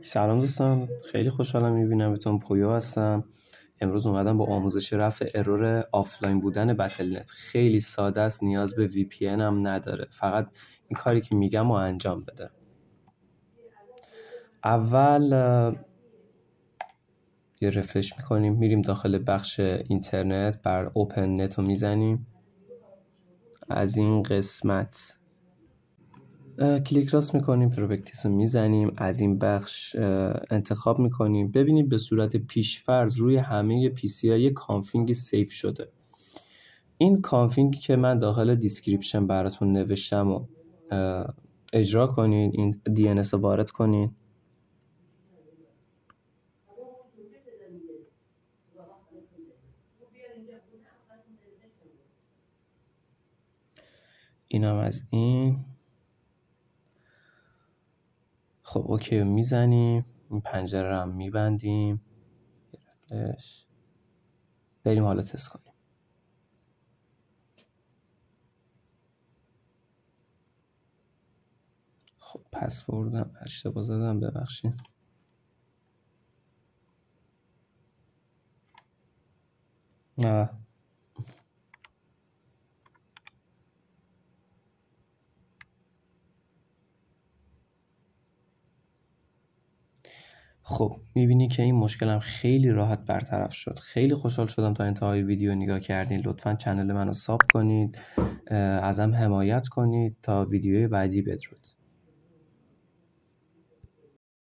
سلام دوستان، خیلی خوشحالم میبینمتون. پویو هستم. امروز اومدم با آموزش رفع ارور آفلاین بودن بتل نت. خیلی ساده است، نیاز به VPN هم نداره، فقط این کاری که میگم رو انجام بده. اول یه رفرش میکنیم، میریم داخل بخش اینترنت، بر اوپن نت رو میزنیم. از این قسمت کلیک راست میکنیم، پروپرتیز رو میزنیم، از این بخش انتخاب میکنیم. ببینید به صورت پیشفرض روی همه PC ها یه کانفیگ سیف شده. این کانفیگی که من داخل دیسکریپشن براتون نوشتم و اجرا کنید، این DNS رو وارد کنید. اینم از این. خب اوکی میزنیم، این پنجره رو هم میبندیم. بریم حالا تست کنیم. خب پسوردم اشتباه زدم، ببخشید. نه خب میبینی که این مشکلم خیلی راحت برطرف شد. خیلی خوشحال شدم تا انتهای ویدیو نگاه کردین. لطفاً چنل منو ساب کنید، ازم حمایت کنید تا ویدیوی بعدی. بدرود.